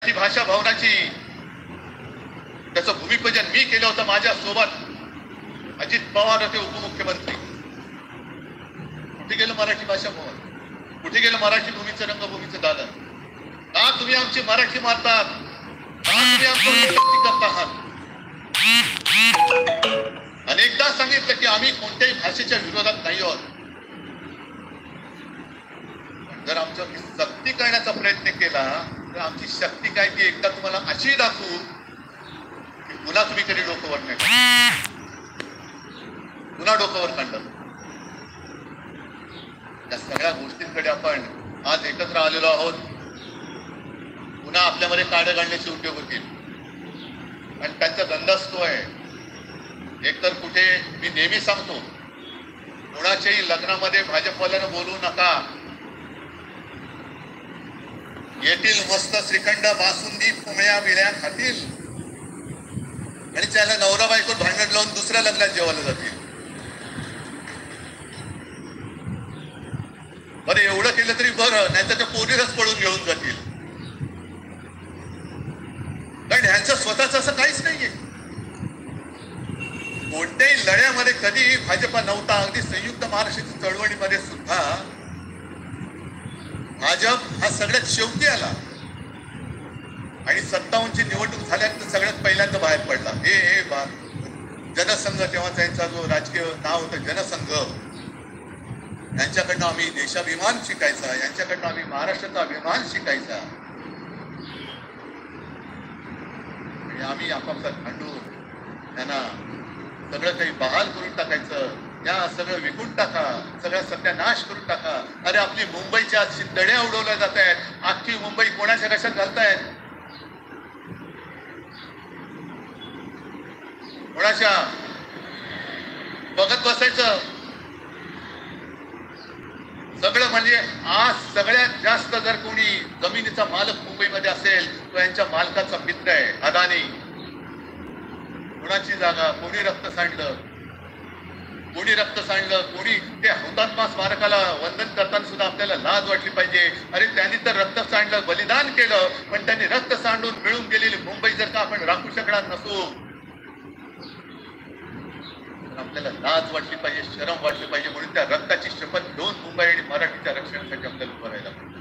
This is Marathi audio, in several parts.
मराठी भाषा भवनाची त्याचं भूमिपूजन मी केलं होतं माझ्या सोबत अजित पवार होते उपमुख्यमंत्री. कुठे गेलं मराठी भाषा भवन? कुठे गेलं मराठी भूमीचं रंगभूमीचं दालन? का तुम्ही आमची मराठी मारतात? का तुम्ही आमचं करत आहात? अनेकदा सांगितलं की आम्ही कोणत्याही भाषेच्या विरोधात नाही आहोत. जर आमच्यावर सक्ती करण्याचा प्रयत्न केला तर आमची शक्ती काय ती एकदा तुम्हाला अशी दाखवू की पुन्हा तुम्ही कधी डोकं वर नाही, पुन्हा डोकं काढलं. या सगळ्या गोष्टींकडे आपण आज एकत्र आलेलो आहोत. पुन्हा आपल्यामध्ये काढे घालण्याचे उद्योग होतील आणि त्यांचा धंदा असतो आहे. एकतर कुठे मी नेहमी सांगतो, कोणाच्याही लग्नामध्ये भाजपवाल्यानं बोलू नका. येतील मस्त श्रीखंड बासुंदी पोळ्या बिळ्या खातील आणि त्याला नवरा बायको भांडण लावून दुसऱ्या लग्नात जेवायला जातील. बरं एवढं केलं तरी बरं, नाही तर त्या पोरीलाच पळून घेऊन जातील. कारण ह्यांचं स्वतःच असं काहीच नाहीये. कोणत्याही लढ्यामध्ये कधी भाजपा नव्हता. अगदी संयुक्त महाराष्ट्राच्या चळवळीमध्ये सुद्धा भाजप हा सगळ्यात शेवटी आला आणि 57ची निवडणूक झाल्यानंतर सगळ्यात पहिल्यांदा बाहेर पडला. हे जनसंघ, तेव्हा त्यांचा जो राजकीय नाव होतं जनसंघ, यांच्याकडनं आम्ही देशाभिमान शिकायचा, यांच्याकडनं आम्ही महाराष्ट्राचा अभिमान शिकायचा. आणि आम्ही आपापसात भांडून त्यांना सगळं काही बहाल करून टाकायचं. या सगळं विकून टाका, सगळं सत्यानाश करून टाका. अरे आपली मुंबईच्या दड्या उडवल्या जात आहेत. अख्खी मुंबई कोणाच्या कशात घालतायत? कोणाच्या बघत बसायचं सगळं. म्हणजे आज सगळ्यात जास्त जर कोणी जमिनीचा मालक मुंबईमध्ये असेल तो यांच्या मालकाचा मित्र आहे अदानी. कोणाची जागा? कोणी रक्त सांडलं, कोणी रक्त सांडलं, कोणी ते हुतात्मा स्मारकाला वंदन करताना सुद्धा आपल्याला लाज वाटली पाहिजे. अरे त्यांनी तर रक्त सांडलं, बलिदान केलं, पण त्यांनी रक्त सांडून मिळून गेलेली मुंबई जर का आपण राखू शकणार नसू, आपल्याला लाज वाटली पाहिजे, शरम वाटली पाहिजे. म्हणून त्या रक्ताची शपथ घेऊन मुंबई आणि मराठीच्या रक्षणासाठी आपल्याला उभं राहायला पाहिजे.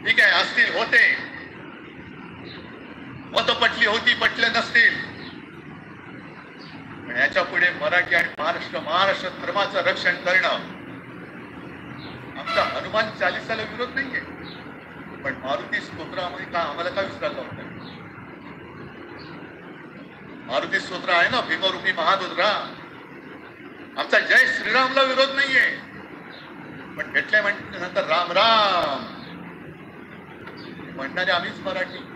ठीक आहे, असतील होते मत पटली होती, पटले नसतील, पण याच्या पुढे मराठी आणि महाराष्ट्र धर्माचं रक्षण करणं आमचा हनुमान चालीसाला विरोध नाहीये. पण मारुती स्तोत्र आम्हाला का विसरायला होतं? मारुती स्तोत्र आहे ना, भीमरूपी महारुद्रा. आमचा जय श्रीरामला विरोध नाहीये, पण भेटल्या नंतर राम राम म्हणणारे आम्हीच मराठी.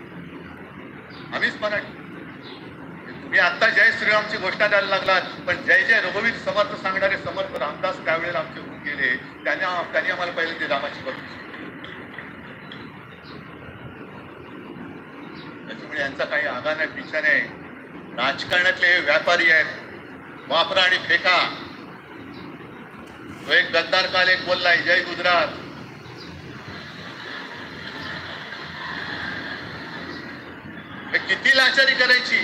तुम्ही आता जय श्रीरामची घोषणा द्यायला लागलात, पण जय जय रघुवीर समर्थ सांगणारे समर्थ रामदास त्यावेळेला आमचे होऊन गेले. त्यांनी आम्हाला पहिले ते रामाची भक्ती. त्याच्यामुळे यांचा काही आगा नाही, पिछा नाही. राजकारणातले हे व्यापारी आहेत, वापरा आणि फेका. तो एक गद्दार काल एक बोललाय, जय गुजरात. किती लाचारी करायची?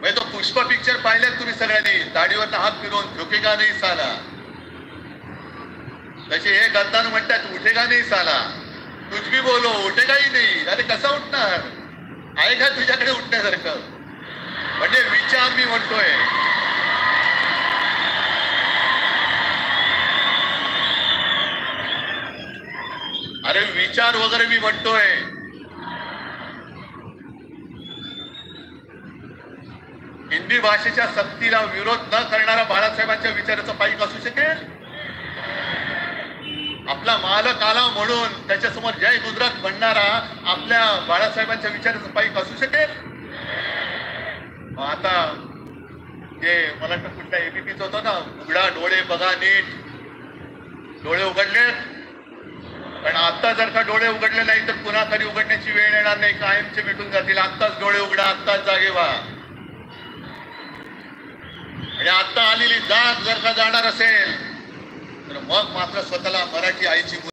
तो पुष्पा पिक्चर पाहिल्यात तुम्ही सगळ्यांनी, दाढीवर हात फिरवून झुकेगा नाही साला. तसे हे गद्दार म्हणतात उठेगा नाही साला, कुछ भी बोलो उठेगाही नाही. अरे कसा उठणार? आहे का तुझ्याकडे उठण्यासारखं? म्हणजे विचार मी म्हणतोय, अरे विचार वगैरे मी म्हणतोय. हिंदी भाषेच्या सक्तीला विरोध न करणारा बाळासाहेबांच्या विचाराचा पाईक असू शकेल? आपला मालक आला म्हणून त्याच्यासमोर जय गुजरात म्हणणारा आपल्या बाळासाहेबांच्या विचाराचा पाईक असू शकेल? आता जे मला वाटतं कुठल्या एबीपीच होतं ना, उघडा डोळे बघा नीट. डोळे उघडले, पण आता जर का डोळे उघडले नाही तर पुन्हा कधी उघडण्याची वेळ येणार नाही, कायमचे मिटून जातील. आत्ताच डोळे उघडा, आत्ताच जागे व्हा. आणि आता आलेली जाग जर का जाणार असेल तर मग मात्र स्वतःला मराठी आईची